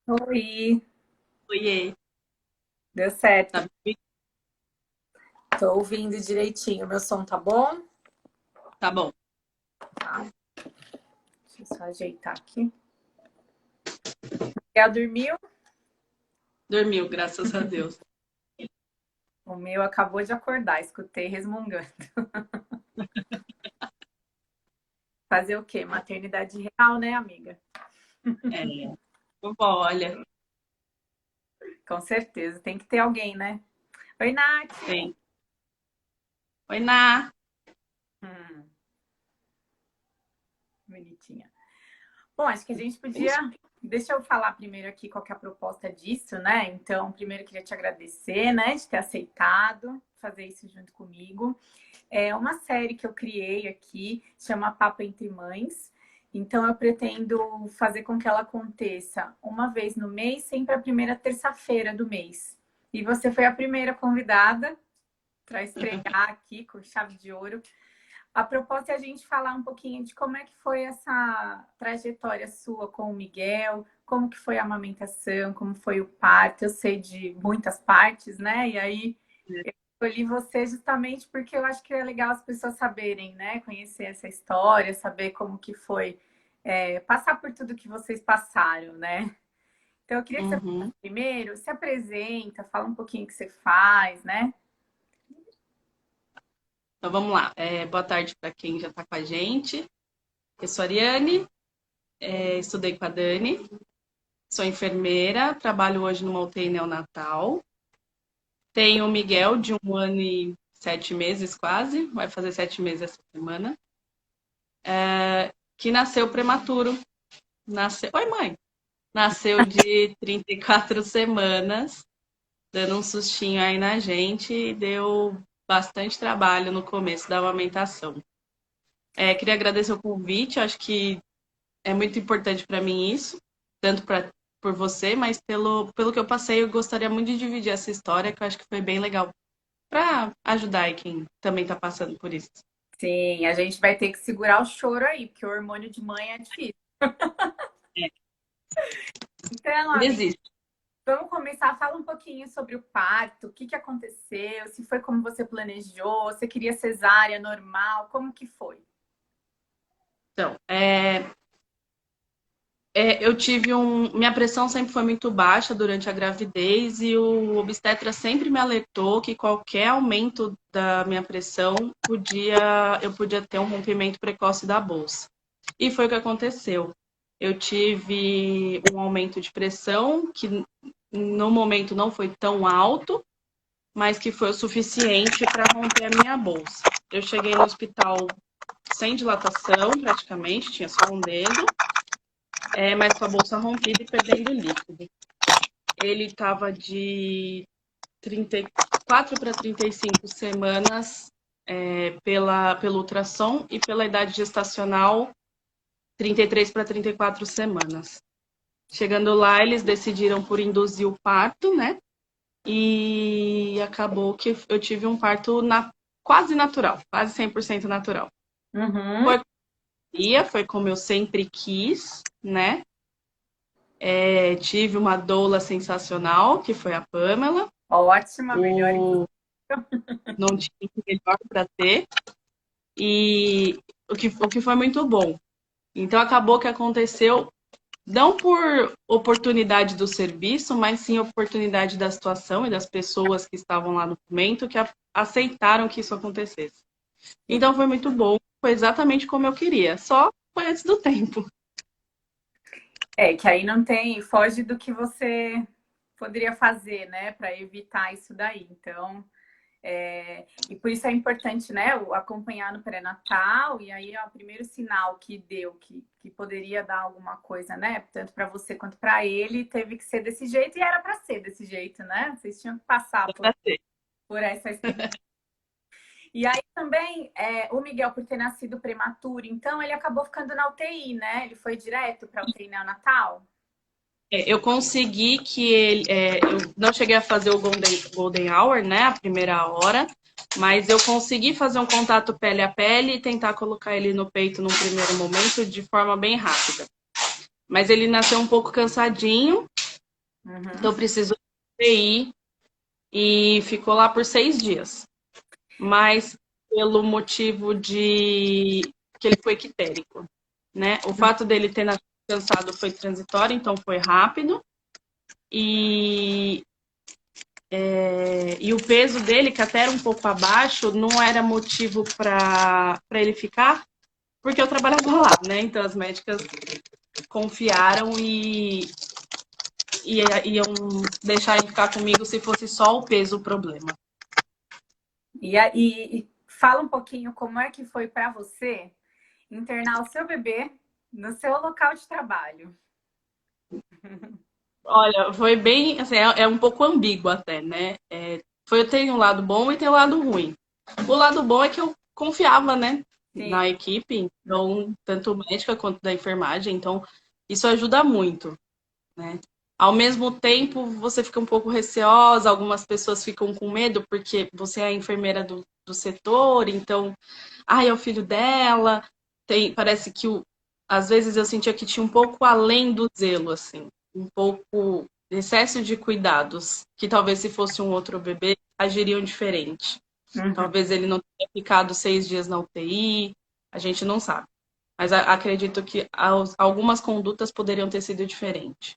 Oi, Oiê, deu certo. tá bem? Tô ouvindo direitinho. Meu som tá bom? Tá bom. Tá. Deixa eu só ajeitar aqui. Ela dormiu? Dormiu, graças a Deus. O meu acabou de acordar, escutei resmungando. Fazer o quê? Maternidade real, né, amiga? É, vovó, olha, Com certeza, tem que ter alguém, né? Oi, Nath. tem. Oi, Ná. Hum, bonitinha. Bom, acho que a gente Isso. podia. Deixa eu falar primeiro aqui qual que é a proposta disso, né? Então, primeiro eu queria te agradecer, né, de ter aceitado fazer isso junto comigo. É uma série que eu criei aqui, chama Papo Entre Mães. Então, eu pretendo fazer com que ela aconteça uma vez no mês, sempre a primeira terça-feira do mês. E você foi a primeira convidada para estrear aqui com chave de ouro. A proposta é a gente falar um pouquinho de como é que foi essa trajetória sua com o Miguel, como que foi a amamentação, como foi o parto. Eu sei de muitas partes, né? E aí escolhi você justamente porque eu acho que é legal as pessoas saberem, né? Conhecer essa história, saber como que foi passar por tudo que vocês passaram, né? Então eu queria que você Uhum. primeiro se apresenta, fala um pouquinho o que você faz, né? Então vamos lá. Boa tarde para quem já está com a gente. Eu sou a Ariane, estudei com a Dani, sou enfermeira, trabalho hoje numa UTI neonatal. Tenho o Miguel, de 1 ano e 7 meses quase, vai fazer 7 meses essa semana, que nasceu prematuro. Nasceu. Oi, mãe! Nasceu de 34 semanas. Dando um sustinho aí na gente e deu bastante trabalho no começo da amamentação. Queria agradecer o convite, acho que é muito importante para mim isso, tanto por você, mas pelo que eu passei, eu gostaria muito de dividir essa história, que eu acho que foi bem legal para ajudar aí quem também está passando por isso. Sim, a gente vai ter que segurar o choro aí, porque o hormônio de mãe é difícil. É, Então, ainda amiga, existe. vamos começar. Fala um pouquinho sobre o parto, o que que aconteceu, se foi como você planejou, você queria cesárea normal, como que foi? Então, eu tive minha pressão sempre foi muito baixa durante a gravidez e o obstetra sempre me alertou que qualquer aumento da minha pressão eu podia ter um rompimento precoce da bolsa. E foi o que aconteceu. Eu tive um aumento de pressão que no momento não foi tão alto, mas que foi o suficiente para romper a minha bolsa. Eu cheguei no hospital sem dilatação, praticamente, tinha só um dedo, mas com a bolsa rompida e perdendo líquido. Ele estava de 34 para 35 semanas pelo ultrassom e pela idade gestacional 33 para 34 semanas. Chegando lá, eles decidiram por induzir o parto, né? E acabou que eu tive um parto quase natural, quase 100% natural. Uhum. Foi, foi como eu sempre quis, né? Tive uma doula sensacional, que foi a Pamela. Ótima, melhor. O... Não tinha melhor para ter. E o que foi muito bom. Então acabou que aconteceu não por oportunidade do serviço, mas sim oportunidade da situação e das pessoas que estavam lá no momento que aceitaram que isso acontecesse. Então foi muito bom, foi exatamente como eu queria, só foi antes do tempo. É, que aí não tem, foge do que você poderia fazer, né, para evitar isso daí. Então, e por isso é importante, né, acompanhar no pré-natal, e aí ó, o primeiro sinal que deu que poderia dar alguma coisa, né, tanto para você quanto para ele, teve que ser desse jeito e era para ser desse jeito, né? Vocês tinham que passar por essa experiência. E aí também o Miguel, por ter nascido prematuro, então ele acabou ficando na UTI, né? Ele foi direto para a UTI neonatal. Eu consegui que ele. Eu não cheguei a fazer o Golden Hour, né? A primeira hora, mas eu consegui fazer um contato pele a pele e tentar colocar ele no peito num primeiro momento de forma bem rápida. Mas ele nasceu um pouco cansadinho Uhum. Então precisou de UTI e ficou lá por 6 dias. Mas pelo motivo de que ele foi ictérico, né? O fato dele ter nascido cansado foi transitório, então foi rápido. E, e o peso dele, que até era um pouco abaixo, não era motivo para ele ficar, porque eu trabalhava lá, né? Então as médicas confiaram e iam deixar ele ficar comigo se fosse só o peso o problema. E fala um pouquinho como é que foi para você internar o seu bebê no seu local de trabalho. Olha, foi bem, assim, é um pouco ambíguo até, né? Tem um lado bom e tem um lado ruim. O lado bom é que eu confiava, né, Sim. na equipe, então, tanto médica quanto da enfermagem, então isso ajuda muito, né? Ao mesmo tempo, você fica um pouco receosa, algumas pessoas ficam com medo porque você é a enfermeira do setor, então, ai, é o filho dela, parece que às vezes eu sentia que tinha um pouco além do zelo, assim, um pouco excesso de cuidados, que talvez se fosse um outro bebê, agiriam diferente. Uhum. Talvez ele não tenha ficado 6 dias na UTI, a gente não sabe. Mas acredito que algumas condutas poderiam ter sido diferentes.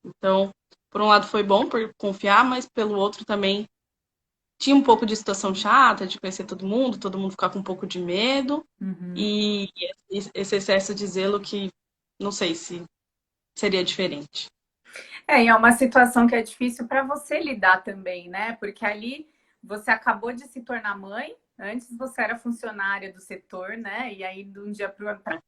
Então, por um lado foi bom por confiar, mas pelo outro também tinha um pouco de situação chata, de conhecer todo mundo ficar com um pouco de medo Uhum. e esse excesso de zelo que não sei se seria diferente. E é uma situação que é difícil para você lidar também, né? Porque ali você acabou de se tornar mãe, antes você era funcionária do setor, né? E aí de um dia para outro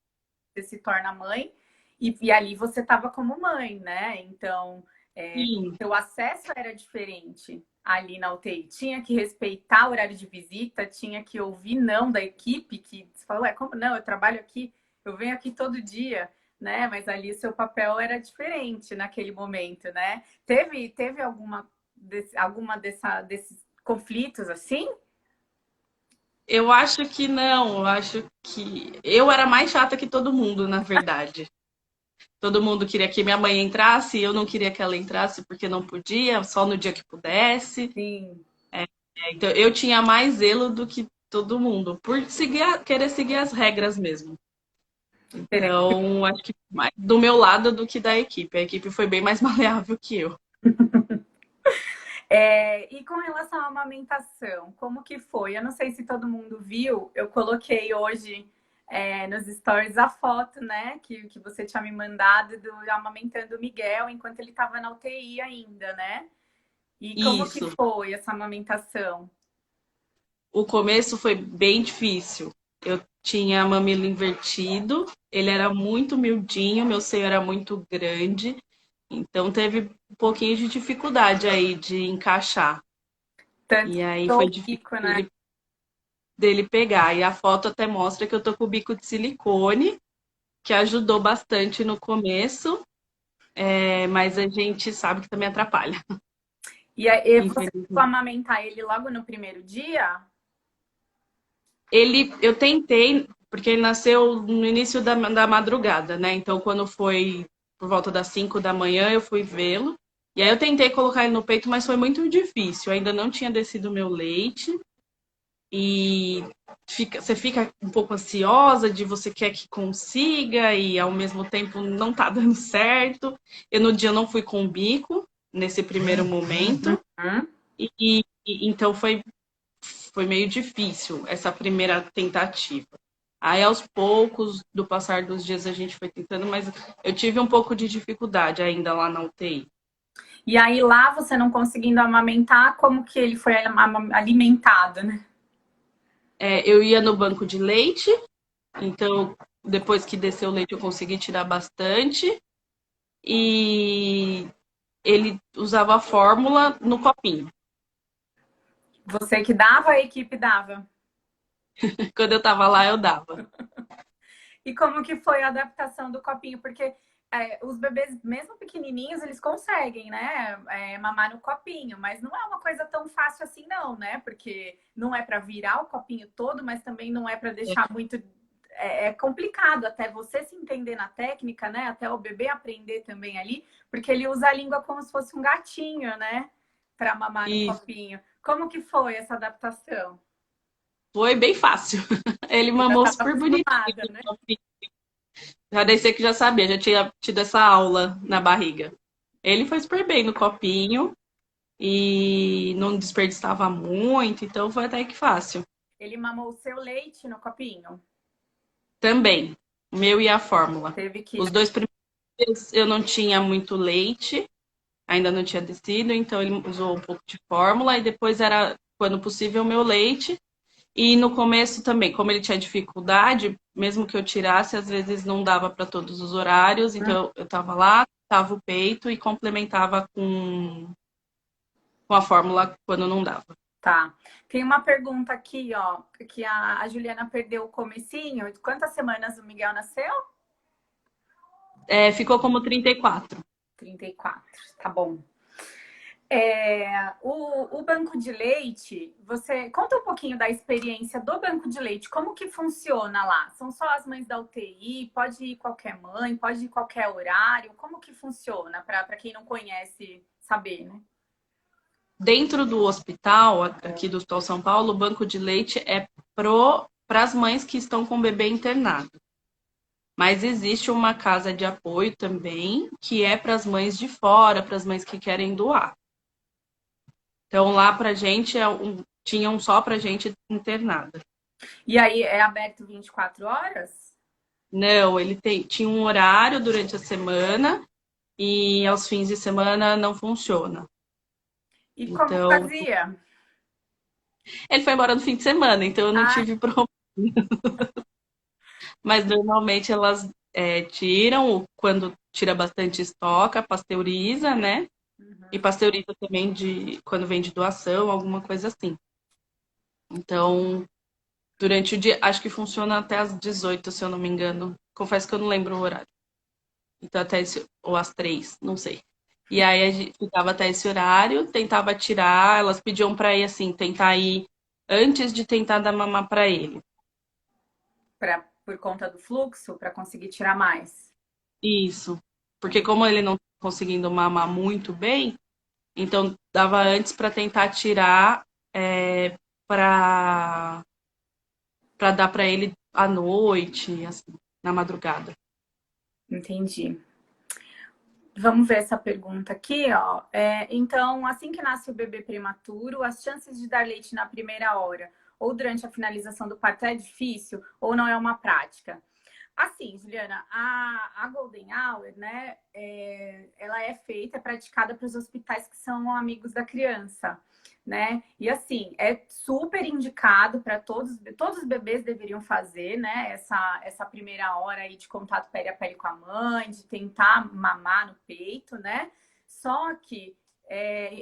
você se torna mãe, e ali você estava como mãe, né? Então, Sim, seu acesso era diferente ali na UTI. Tinha que respeitar o horário de visita, tinha que ouvir não da equipe, que você falou, como não? Eu trabalho aqui, eu venho aqui todo dia, né? Mas ali o seu papel era diferente naquele momento, né? Teve desses conflitos assim? eu acho que não, eu acho que eu era mais chata que todo mundo, na verdade. Todo mundo queria que minha mãe entrasse, eu não queria que ela entrasse porque não podia, só no dia que pudesse. Sim. Então eu tinha mais zelo do que todo mundo, por querer seguir as regras mesmo. Então, acho que mais do meu lado do que da equipe. A equipe foi bem mais maleável que eu. E com relação à amamentação, como que foi? Eu não sei se todo mundo viu, eu coloquei hoje nos stories a foto, né, que você tinha me mandado do amamentando o Miguel enquanto ele estava na UTI ainda, né? E como que Isso. foi essa amamentação? O começo foi bem difícil. Eu tinha mamilo invertido, ele era muito miudinho, meu seio era muito grande, então teve um pouquinho de dificuldade aí de encaixar. Tanto E aí o foi difícil bico, né? dele pegar. E a foto até mostra que eu tô com o bico de silicone, que ajudou bastante no começo, mas a gente sabe que também atrapalha. E você chegou a Infelizmente. amamentar ele logo no primeiro dia? Eu tentei, porque ele nasceu no início da madrugada, né? Então, quando foi por volta das 5 da manhã, eu fui vê-lo. E aí eu tentei colocar ele no peito, mas foi muito difícil. Eu ainda não tinha descido o meu leite. E você fica um pouco ansiosa de você quer que consiga e ao mesmo tempo não tá dando certo. No dia eu não fui com o bico nesse primeiro momento. Hum? Então foi meio difícil essa primeira tentativa. Aí, aos poucos, do passar dos dias, a gente foi tentando, mas eu tive um pouco de dificuldade ainda lá na UTI. E aí lá você não conseguindo amamentar, como que ele foi alimentado, né? Eu ia no banco de leite, então depois que desceu o leite eu consegui tirar bastante. E ele usava a fórmula no copinho. Você que dava, a equipe dava. Quando eu tava lá, eu dava. E como que foi a adaptação do copinho? Porque os bebês, mesmo pequenininhos, eles conseguem, né, mamar no copinho, mas não é uma coisa tão fácil assim, não, né? Porque não é para virar o copinho todo, mas também não é para deixar muito é complicado até você se entender na técnica, né? Até o bebê aprender também ali, porque ele usa a língua como se fosse um gatinho, né? Para mamar no E copinho. Como que foi essa adaptação? foi bem fácil. Ele Você já mamou estava super bonitinho acostumada, no né? copinho. Já desci que já sabia, já tinha tido essa aula na barriga. Ele foi super bem no copinho e não desperdiçava muito, então foi até que fácil. Ele mamou o seu leite no copinho. Também, o meu e a fórmula. Teve que. Os dois primeiros eu não tinha muito leite, ainda não tinha descido, então ele usou um pouco de fórmula e depois era, quando possível, o meu leite. E no começo também, como ele tinha dificuldade, mesmo que eu tirasse, às vezes não dava para todos os horários, então eu estava lá, tava o peito e complementava com a fórmula quando não dava. Tá. Tem uma pergunta aqui, ó, que a Juliana perdeu o comecinho. Quantas semanas o Miguel nasceu? É, ficou como 34. 34, tá bom. O banco de leite, você conta um pouquinho da experiência do banco de leite, como que funciona lá? São só as mães da UTI? Pode ir qualquer mãe? Pode ir qualquer horário? Como que funciona para quem não conhece saber, né? Dentro do hospital, aqui do Hospital São Paulo, o banco de leite é para as mães que estão com o bebê internado. Mas existe uma casa de apoio também, que é para as mães de fora, para as mães que querem doar. Então lá pra gente tinha um só pra gente internada. E aí é aberto 24 horas? Não, tinha um horário durante a semana e aos fins de semana não funciona. E como Então, fazia? ele foi embora no fim de semana, então eu não Ah, tive problema. Mas normalmente elas tiram, quando tira bastante estoca, pasteuriza, né? E uhum. pasteuriza também quando vem de doação, alguma coisa assim. Então, durante o dia, acho que funciona até às 18, se eu não me engano. Confesso que eu não lembro o horário. Então, ou às 3, não sei. E aí a gente ficava até esse horário, tentava tirar, elas pediam pra ir assim, tentar ir antes de tentar dar mamar pra ele. Por conta do fluxo, para conseguir tirar mais. Isso. Porque como ele não tá conseguindo mamar muito bem, então dava antes pra tentar tirar pra para dar pra ele à noite, assim, na madrugada. Entendi. Vamos ver essa pergunta aqui, ó. Então, assim que nasce o bebê prematuro, as chances de dar leite na primeira hora ou durante a finalização do parto é difícil ou não é uma prática? Assim, Juliana, a Golden Hour, né, ela é feita, é praticada para os hospitais que são amigos da criança, né? E assim, é super indicado para todos os bebês deveriam fazer, né? Essa primeira hora aí de contato pele a pele com a mãe, de tentar mamar no peito, né? Só que,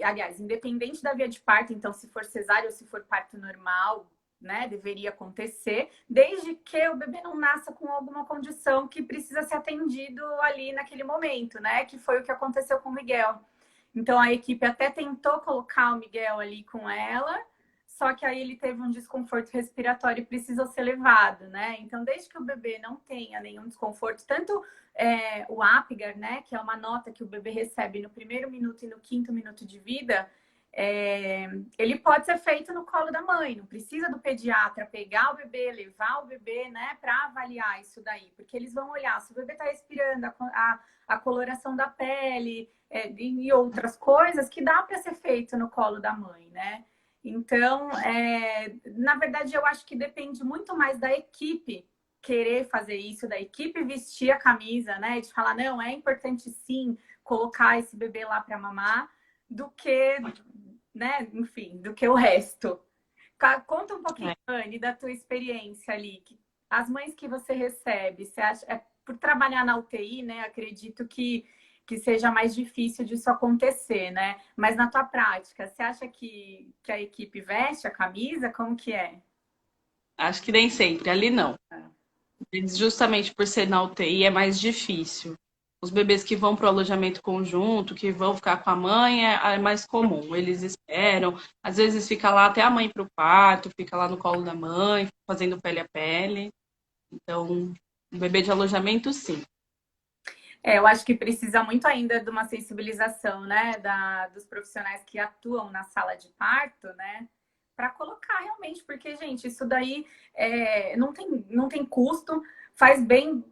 aliás, independente da via de parto, então se for cesárea ou se for parto normal, né, deveria acontecer, desde que o bebê não nasça com alguma condição que precisa ser atendido ali naquele momento, né? Que foi o que aconteceu com o Miguel. Então a equipe até tentou colocar o Miguel ali com ela, só que aí ele teve um desconforto respiratório e precisou ser levado, né? Então, desde que o bebê não tenha nenhum desconforto, tanto o Apgar, né, que é uma nota que o bebê recebe no primeiro minuto e no quinto minuto de vida, ele pode ser feito no colo da mãe, não precisa do pediatra pegar o bebê, levar o bebê, né, para avaliar isso daí, porque eles vão olhar se o bebê está respirando, a coloração da pele e outras coisas que dá para ser feito no colo da mãe, né? Então, na verdade, eu acho que depende muito mais da equipe querer fazer isso, da equipe vestir a camisa, né, de falar, não, é importante sim colocar esse bebê lá para mamar, do que, né, enfim, do que o resto. Conta um pouquinho, É. Anne, da tua experiência ali. As mães que você recebe, você acha, por trabalhar na UTI, né, acredito que seja mais difícil disso acontecer, né? Mas na tua prática, você acha que a equipe veste a camisa? Como que é? Acho que nem sempre, ali não. Justamente por ser na UTI é mais difícil. Os bebês que vão para o alojamento conjunto, que vão ficar com a mãe, é mais comum. Eles esperam, às vezes fica lá até a mãe para o parto, fica lá no colo da mãe, fazendo pele a pele. Então, um bebê de alojamento, sim. Eu acho que precisa muito ainda de uma sensibilização, né, dos profissionais que atuam na sala de parto, né, para colocar realmente, porque, gente, isso daí não tem custo, faz bem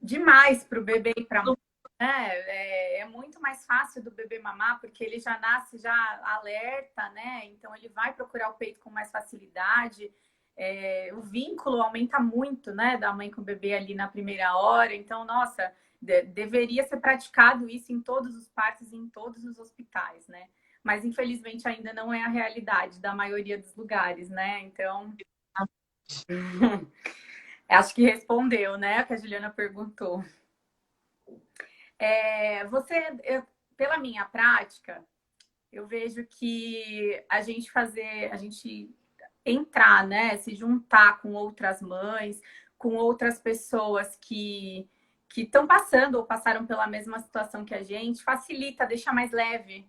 demais para o bebê e para a mãe, né? É muito mais fácil do bebê mamar, porque ele já nasce já alerta, né? Então ele vai procurar o peito com mais facilidade. O vínculo aumenta muito, né? Da mãe com o bebê ali na primeira hora. Então, nossa, deveria ser praticado isso em todos os partos e em todos os hospitais, né? Mas infelizmente ainda não é a realidade da maioria dos lugares, né? Então, acho que respondeu, né? O que a Juliana perguntou. Pela minha prática, eu vejo que a gente entrar, né? Se juntar com outras mães, com outras pessoas que estão passando ou passaram pela mesma situação que a gente, facilita, deixa mais leve,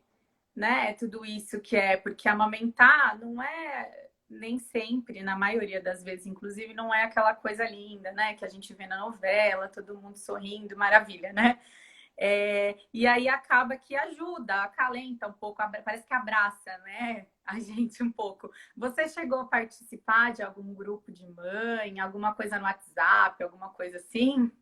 né? Tudo isso que porque amamentar não é nem sempre, na maioria das vezes, inclusive, não é aquela coisa linda, né? Que a gente vê na novela, todo mundo sorrindo, maravilha, né? E aí acaba que ajuda, acalenta um pouco, parece que abraça, né, a gente um pouco. Você chegou a participar de algum grupo de mãe, alguma coisa no WhatsApp, alguma coisa assim?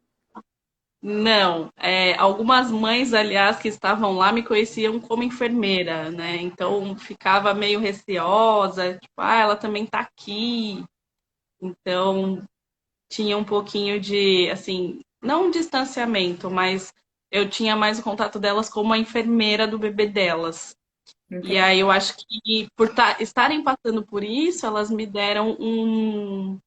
Não, algumas mães, aliás, que estavam lá me conheciam como enfermeira, né? Então ficava meio receosa, tipo, ela também tá aqui. Então tinha um pouquinho de, assim, não um distanciamento, mas eu tinha mais o contato delas como a enfermeira do bebê delas. E Entendi. aí eu acho que por estarem passando por isso, elas me deram o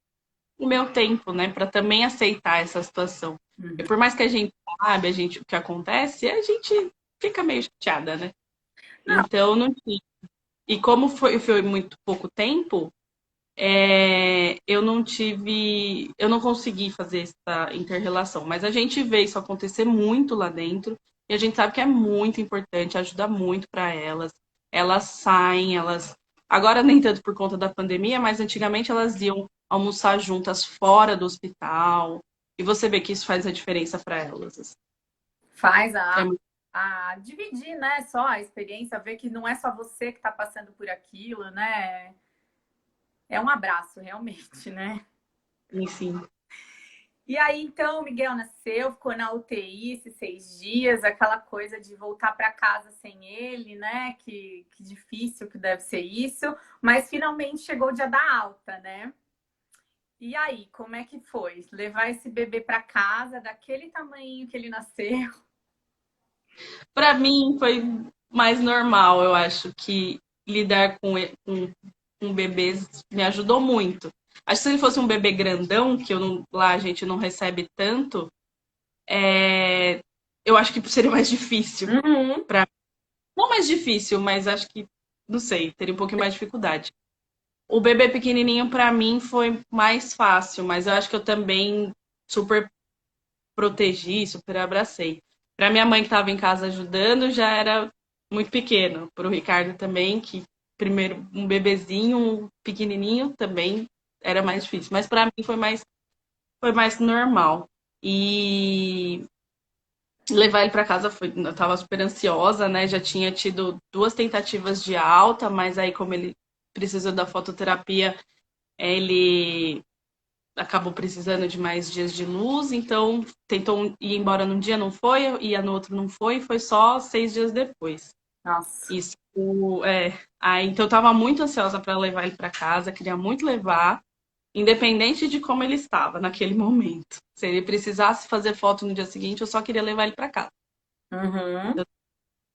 meu tempo, né, para também aceitar essa situação. E Uhum. por mais que a gente sabe, o que acontece, a gente fica meio chateada, né? Não, Então não tinha. E como foi muito pouco tempo, eu não consegui fazer essa inter-relação. Mas a gente vê isso acontecer muito lá dentro e a gente sabe que é muito importante, ajuda muito para elas. Elas saem, elas. Agora nem tanto por conta da pandemia, mas antigamente elas iam almoçar juntas fora do hospital. E você vê que isso faz a diferença para elas, assim. faz É a dividir, né, só a experiência, ver que não é só você que está passando por aquilo, né? É um abraço, realmente, né? enfim. E aí, então, o Miguel nasceu, ficou na UTI esses 6 dias, aquela coisa de voltar para casa sem ele, né? Que difícil que deve ser isso. Mas finalmente chegou o dia da alta, né? E aí, como é que foi? Levar esse bebê para casa, daquele tamanho que ele nasceu? Para mim foi mais normal, eu acho que lidar com bebês me ajudou muito. Acho que se ele fosse um bebê grandão, que eu não, lá a gente não recebe tanto, eu acho que seria mais difícil. Uhum. Não mais difícil, mas acho que, não sei, teria um pouquinho mais de dificuldade. O bebê pequenininho, para mim, foi mais fácil, mas eu acho que eu também super protegi, super abracei. Para minha mãe que estava em casa ajudando, já era muito pequeno. Para o Ricardo também, que primeiro um bebezinho, um pequenininho também era mais difícil. Mas para mim foi mais normal. E levar ele para casa foi, eu estava super ansiosa, né? Já tinha tido 2 tentativas de alta, mas aí como ele precisou da fototerapia, ele acabou precisando de mais dias de luz, então tentou ir embora num dia, não foi, ia no outro, não foi, foi só 6 dias depois. Nossa. Isso, aí então eu tava muito ansiosa para levar ele para casa, queria muito levar, independente de como ele estava naquele momento. Se ele precisasse fazer foto no dia seguinte, eu só queria levar ele para casa. Uhum. Eu tô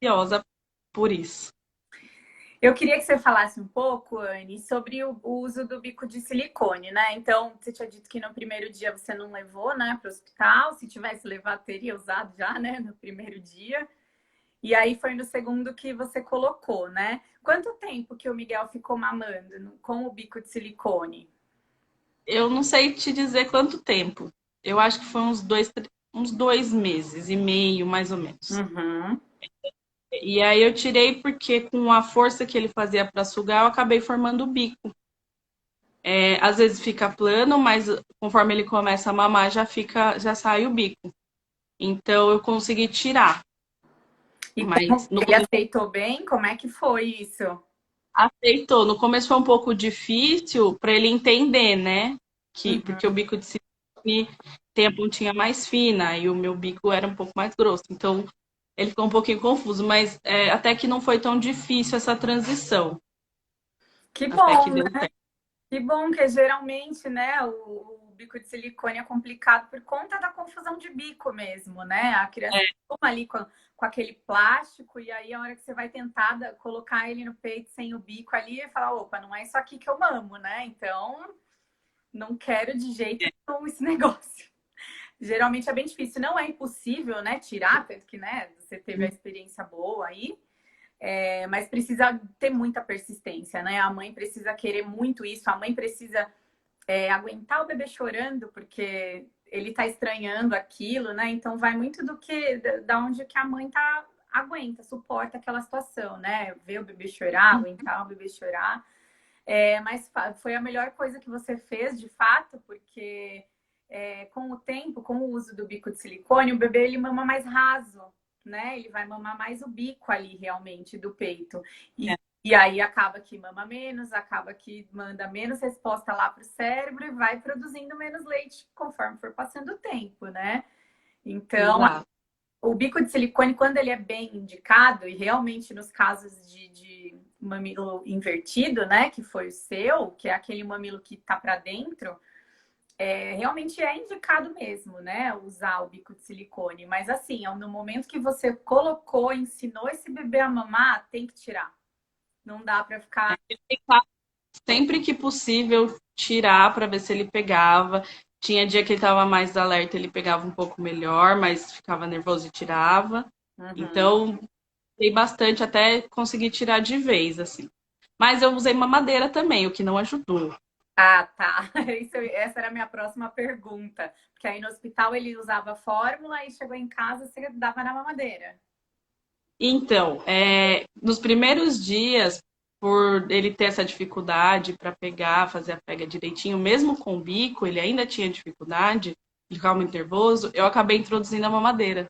ansiosa por isso. Eu queria que você falasse um pouco, Anne, sobre o uso do bico de silicone, né? Então, você tinha dito que no primeiro dia você não levou, né, para o hospital. Se tivesse levado, teria usado já, né, no primeiro dia. E aí foi no segundo que você colocou, né? Quanto tempo que o Miguel ficou mamando com o bico de silicone? Eu não sei te dizer quanto tempo. Eu acho que foi uns 2 meses e meio, mais ou menos. Uhum. E aí eu tirei porque com a força que ele fazia para sugar, eu acabei formando o bico. Às vezes fica plano, mas conforme ele começa a mamar, já sai o bico. Então eu consegui tirar. E como Mas no ele começo aceitou bem? Como é que foi isso? aceitou. No começo foi um pouco difícil para ele entender, né? Porque o Uhum. bico de silicone tem a pontinha mais fina e o meu bico era um pouco mais grosso. Então ele ficou um pouquinho confuso, mas até que não foi tão difícil essa transição. Que Até que bom, deu certo. que bom que geralmente, né, o bico de silicone é complicado por conta da confusão de bico mesmo, né? A criança toma ali com aquele plástico e aí a hora que você vai tentar colocar ele no peito sem o bico ali, e fala, opa, não é isso aqui que eu amo, né? Então, não quero de jeito nenhum esse negócio. Geralmente é bem difícil, não é impossível, né, tirar, tanto que, né, você teve a experiência boa aí, mas precisa ter muita persistência, né? A mãe precisa querer muito isso, a mãe precisa aguentar o bebê chorando, porque ele tá estranhando aquilo, né? Então vai muito do que, da onde que a mãe tá, aguenta, suporta aquela situação, né? Ver o bebê chorar, aguentar o bebê chorar. Mas foi a melhor coisa que você fez, de fato, porque com o tempo, com o uso do bico de silicone, o bebê ele mama mais raso, né? Ele vai mamar mais o bico ali realmente do peito. E aí acaba que mama menos, acaba que manda menos resposta lá para o cérebro e vai produzindo menos leite conforme for passando o tempo, né? Então, Exato. o bico de silicone, quando ele é bem indicado, e realmente nos casos de mamilo invertido, né, que foi o seu, que é aquele mamilo que tá para dentro, realmente é indicado mesmo, né, usar o bico de silicone. Mas assim, no momento que você colocou, ensinou esse bebê a mamar, tem que tirar. Não dá para ficar. Sempre que possível, tirar para ver se ele pegava. Tinha dia que ele estava mais alerta, ele pegava um pouco melhor, mas ficava nervoso e tirava. Uhum. Então, usei bastante até conseguir tirar de vez, assim. Mas eu usei mamadeira também, o que não ajudou. Ah, tá. Essa era a minha próxima pergunta. Porque aí no hospital ele usava fórmula e chegou em casa, você dava na mamadeira. Então, nos primeiros dias, por ele ter essa dificuldade para pegar, fazer a pega direitinho, mesmo com o bico, ele ainda tinha dificuldade, ele ficava muito nervoso, eu acabei introduzindo a mamadeira.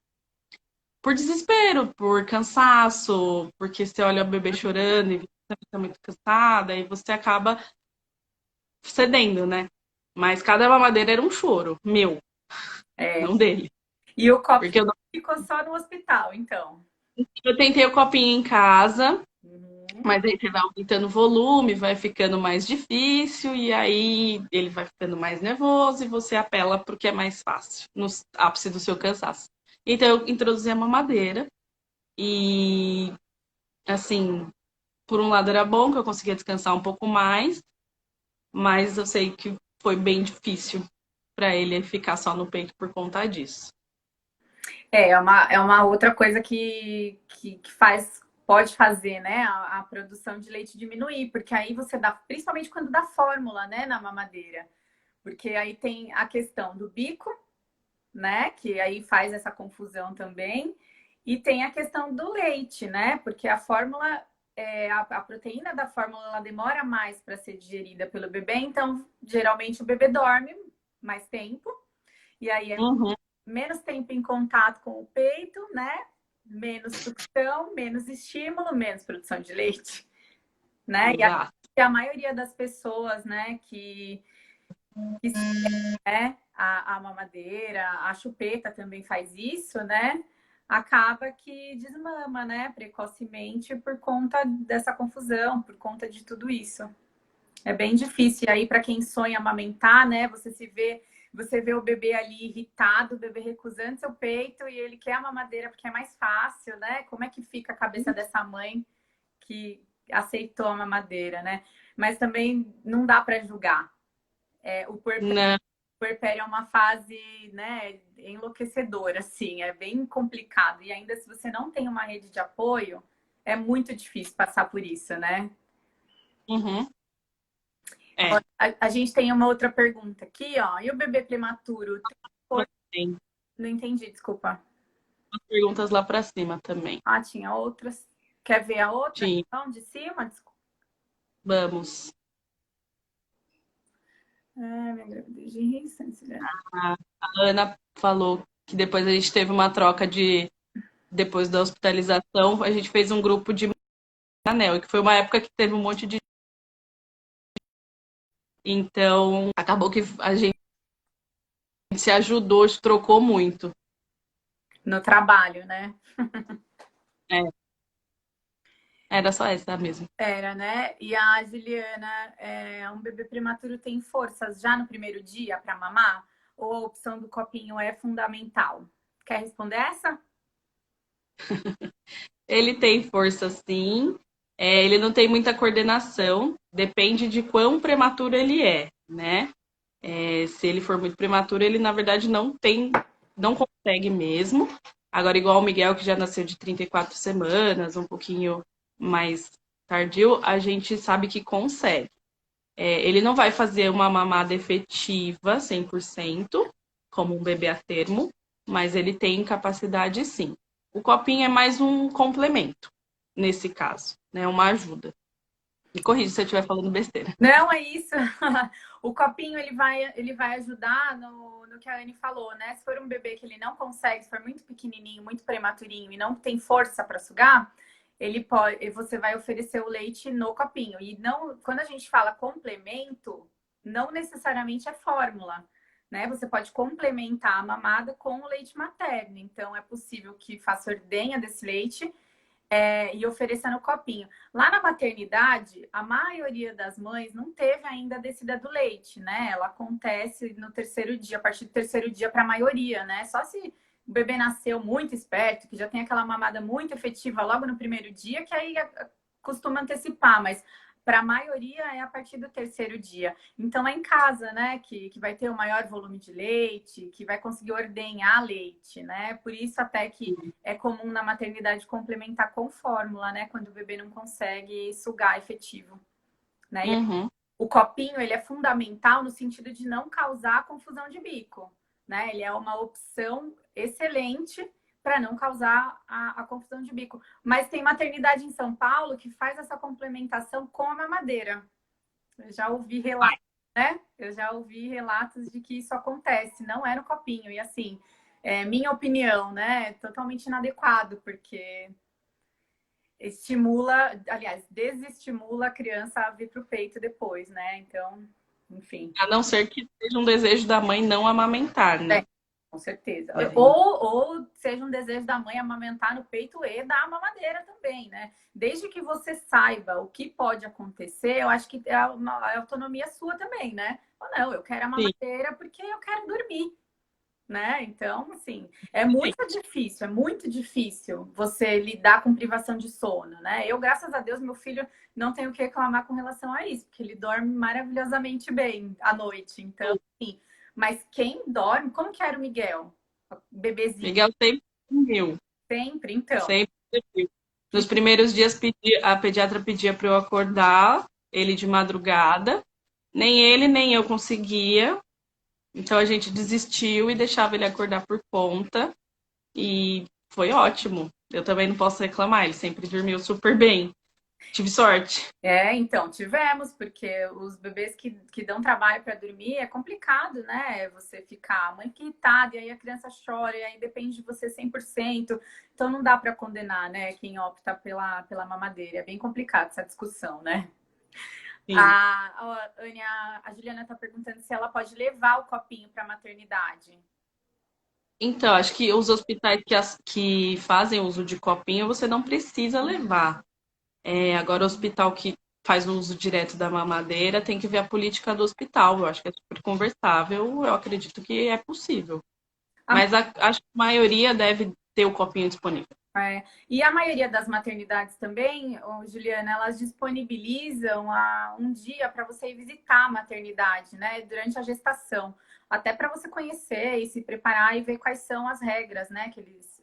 Por desespero, por cansaço, porque você olha o bebê chorando e você está muito cansada, e você acaba cedendo, né? Mas cada mamadeira era um choro, meu, É. não dele. E o Porque copinho ficou só no hospital, então. eu tentei o copinho em casa, Uhum. mas aí você vai aumentando o volume, vai ficando mais difícil, e aí ele vai ficando mais nervoso e você apela porque é mais fácil, no ápice do seu cansaço. Então eu introduzi a mamadeira e, assim, por um lado era bom que eu conseguia descansar um pouco mais, mas eu sei que foi bem difícil para ele ficar só no peito por conta disso. É uma outra coisa que faz, pode fazer, né? A produção de leite diminuir, porque aí você dá, principalmente quando dá fórmula, né, na mamadeira. Porque aí tem a questão do bico, né? Que aí faz essa confusão também. E tem a questão do leite, né? Porque a fórmula, a proteína da fórmula, ela demora mais para ser digerida pelo bebê, então geralmente o bebê dorme mais tempo, e aí é Uhum, menos tempo em contato com o peito, né? Menos sucção, menos estímulo, menos produção de leite, né? exato. E a maioria das pessoas, né, que a mamadeira, a chupeta também faz isso, né? Acaba que desmama, né, precocemente por conta dessa confusão, por conta de tudo isso. É bem difícil. E aí, para quem sonha amamentar, né, você vê o bebê ali irritado, o bebê recusando seu peito e ele quer a mamadeira porque é mais fácil, né? Como é que fica a cabeça dessa mãe que aceitou a mamadeira, né? Mas também não dá para julgar. O Não. puerpério é uma fase, né, enlouquecedora, assim, é bem complicado. E ainda se você não tem uma rede de apoio, é muito difícil passar por isso, né? Uhum. É, A gente tem uma outra pergunta aqui, ó. E o bebê prematuro? tem Não entendi, desculpa. umas perguntas lá para cima também. Ah, tinha outras. Quer ver a outra? Tinha, Então, de cima? Desculpa. vamos. Ah, minha gravidez de risco, Juliana. A Ana falou que depois a gente teve uma troca de. Depois da hospitalização, a gente fez um grupo de anel, que foi uma época que teve um monte de. Então, acabou que a gente se ajudou, trocou muito. No trabalho, né? É, era só essa mesmo. Era, né? E a Juliana, um bebê prematuro tem forças já no primeiro dia para mamar? Ou a opção do copinho é fundamental? Quer responder essa? Ele tem força, sim. Ele não tem muita coordenação. Depende de quão prematuro ele é, né? Se ele for muito prematuro, ele na verdade não consegue mesmo. Agora, igual o Miguel, que já nasceu de 34 semanas, um pouquinho mais tardio, a gente sabe que consegue. Ele não vai fazer uma mamada efetiva 100%, como um bebê a termo, mas ele tem capacidade sim. O copinho é mais um complemento, nesse caso, né? Uma ajuda. Me corrija se eu estiver falando besteira. Não, é isso. O copinho ele vai ajudar no que a Anne falou, né? Se for um bebê que ele não consegue, se for muito pequenininho, muito prematurinho e não tem força para sugar, ele pode, você vai oferecer o leite no copinho. E não, quando a gente fala complemento, não necessariamente é fórmula, né? Você pode complementar a mamada com o leite materno. Então é possível que faça ordenha desse leite e ofereça no copinho. Lá na maternidade, a maioria das mães não teve ainda a descida do leite, né? Ela acontece no terceiro dia, a partir do terceiro dia para a maioria, né? Só se o bebê nasceu muito esperto, que já tem aquela mamada muito efetiva logo no primeiro dia, que aí costuma antecipar, mas para a maioria é a partir do terceiro dia. Então é em casa, né, que vai ter o maior volume de leite, que vai conseguir ordenhar leite, né? Por isso até que é comum na maternidade complementar com fórmula, né? Quando o bebê não consegue sugar efetivo, né? E Uhum. o copinho, ele é fundamental no sentido de não causar confusão de bico, né? Ele é uma opção excelente para não causar a confusão de bico. Mas tem maternidade em São Paulo que faz essa complementação com a mamadeira. Eu já ouvi relatos, né? Eu já ouvi relatos de que isso acontece, não é no copinho. E assim, minha opinião, né? Totalmente inadequado, porque estimula, aliás, desestimula a criança a vir para o peito depois, né? Então, enfim. A não ser que seja um desejo da mãe não amamentar, É, né? com certeza. A gente... Ou seja um desejo da mãe amamentar no peito e dar mamadeira também, né? Desde que você saiba o que pode acontecer, eu acho que é uma autonomia sua também, né? Ou não, eu quero a Sim, mamadeira porque eu quero dormir, né? Então, assim, sim. é muito difícil você lidar com privação de sono, né? Eu, graças a Deus, meu filho não tenho o que reclamar com relação a isso, porque ele dorme maravilhosamente bem à noite. Então, assim, mas quem dorme, como que era o Miguel? Bebezinho, Miguel sempre dormiu. sempre, então. Sempre dormiu. Nos Que primeiros dias, a pediatra pedia para eu acordar ele de madrugada. Nem ele, nem eu conseguia. Então a gente desistiu e deixava ele acordar por conta. E foi ótimo. Eu também não posso reclamar, ele sempre dormiu super bem. Tive sorte. Então, tivemos, porque os bebês que dão trabalho para dormir é complicado, né? Você ficar muito irritada, e aí a criança chora, e aí depende de você 100%. Então, não dá para condenar, né? Quem opta pela mamadeira. É bem complicado essa discussão, né? Sim. A Juliana está perguntando se ela pode levar o copinho para a maternidade. Então, acho que os hospitais que fazem uso de copinho, você não precisa levar. Agora, o hospital que faz o uso direto da mamadeira tem que ver a política do hospital. Eu acho que é super conversável. Eu acredito que é possível. Mas acho que a maioria deve ter o copinho disponível. E a maioria das maternidades também, Juliana, elas disponibilizam um dia para você ir visitar a maternidade, né, durante a gestação, até para você conhecer e se preparar e ver quais são as regras, né,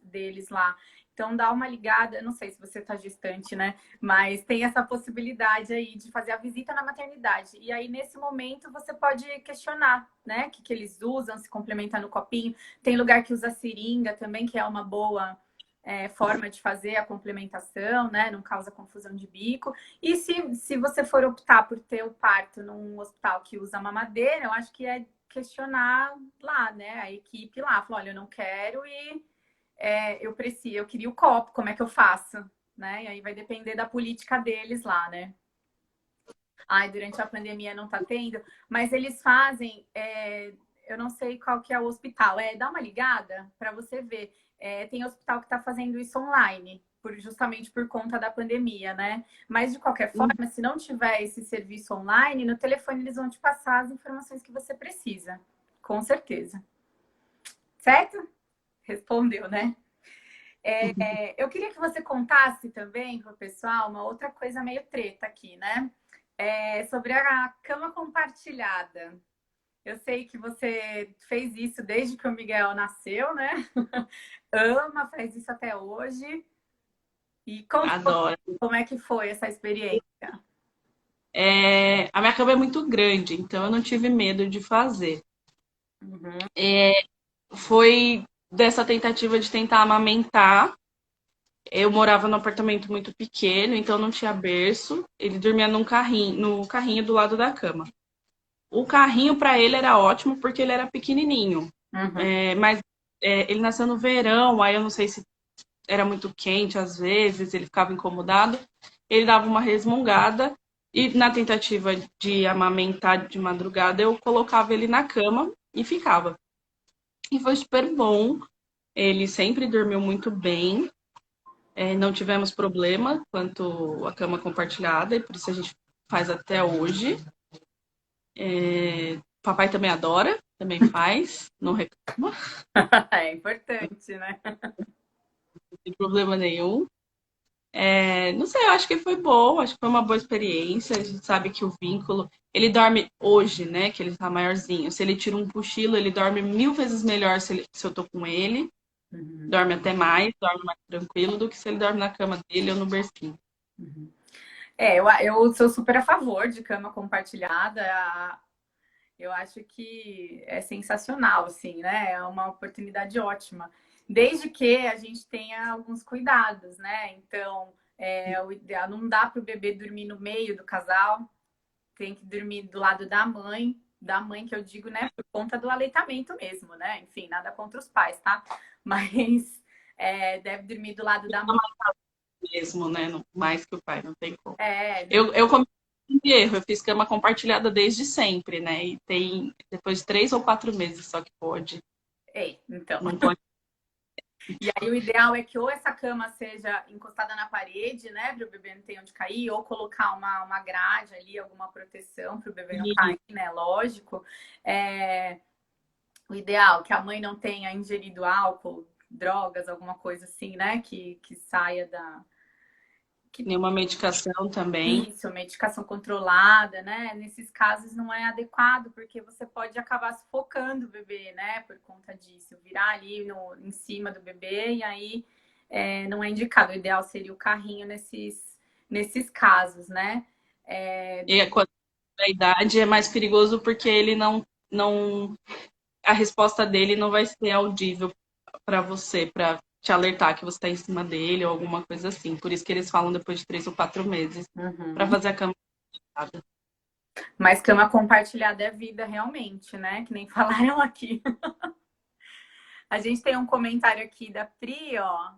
deles lá. Então dá uma ligada, eu não sei se você está gestante, né, mas tem essa possibilidade aí de fazer a visita na maternidade. E aí nesse momento você pode questionar, né, o que eles usam, se complementa no copinho. Tem lugar que usa seringa também, que é uma boa forma de fazer a complementação, né? Não causa confusão de bico. E se você for optar por ter o parto num hospital que usa mamadeira, eu acho que é questionar lá, né? A equipe lá, falar, olha, eu não quero e eu queria o copo, como é que eu faço? Né? E aí vai depender da política deles lá, né? Ai, durante a pandemia não tá tendo, mas eles fazem, eu não sei qual que é o hospital, dá uma ligada para você ver. Tem hospital que está fazendo isso online, justamente por conta da pandemia, né? Mas de qualquer forma, se não tiver esse serviço online, no telefone eles vão te passar as informações que você precisa, com certeza. Certo? Respondeu, né? Eu queria que você contasse também para o pessoal uma outra coisa meio treta aqui, né? Sobre a cama compartilhada. Eu sei que você fez isso desde que o Miguel nasceu, né? Ama, faz isso até hoje. E Adoro. como é que foi essa experiência? A minha cama é muito grande, então eu não tive medo de fazer. Uhum. Foi dessa tentativa de tentar amamentar. Eu morava num apartamento muito pequeno, então não tinha berço. Ele dormia no carrinho do lado da cama. O carrinho para ele era ótimo porque ele era pequenininho. Uhum. Mas ele nasceu no verão, aí eu não sei se era muito quente às vezes, ele ficava incomodado. Ele dava uma resmungada e na tentativa de amamentar de madrugada eu colocava ele na cama e ficava. E foi super bom. Ele sempre dormiu muito bem. Não tivemos problema quanto à cama compartilhada, e por isso a gente faz até hoje. Papai também adora, também faz, não reclama, É importante, né? não tem problema nenhum. Não sei, eu acho que foi bom, acho que foi uma boa experiência. A gente sabe que o vínculo, ele dorme hoje, né? Que ele tá maiorzinho. Se ele tira um cochilo, ele dorme 1000 vezes melhor se eu tô com ele. Uhum. Dorme até mais, dorme mais tranquilo do que se ele dorme na cama dele ou no bercinho. Uhum. Eu sou super a favor de cama compartilhada. Eu acho que é sensacional, assim, né? É uma oportunidade ótima. Desde que a gente tenha alguns cuidados, né? Então, o ideal não dá para o bebê dormir no meio do casal, tem que dormir do lado da mãe que eu digo, né? Por conta do aleitamento mesmo, né? Enfim, nada contra os pais, tá? Mas deve dormir do lado da mãe. Mesmo, né? Mais que o pai, não tem como. Não. Eu cometi um erro, eu fiz cama compartilhada desde sempre, né? E tem depois de 3 ou 4 meses só que pode. Então. Não pode. E aí o ideal é que ou essa cama seja encostada na parede, né, para o bebê não ter onde cair, ou colocar uma grade ali, alguma proteção para o bebê não cair, né, lógico. O ideal é que a mãe não tenha ingerido álcool, drogas, alguma coisa assim, né, que saia da... Nenhuma medicação também. Isso, medicação controlada, né? Nesses casos não é adequado, porque você pode acabar sufocando o bebê, né? Por conta disso, virar ali em cima do bebê, e aí não é indicado. O ideal seria o carrinho nesses casos, né? E quando a idade é mais perigoso porque ele não, a resposta dele não vai ser audível para você, para te alertar que você está em cima dele ou alguma coisa assim. Por isso que eles falam depois de 3 ou 4 meses para Uhum. fazer a cama. Mas cama compartilhada é vida realmente, né? Que nem falaram aqui. A gente tem um comentário aqui da Pri, ó.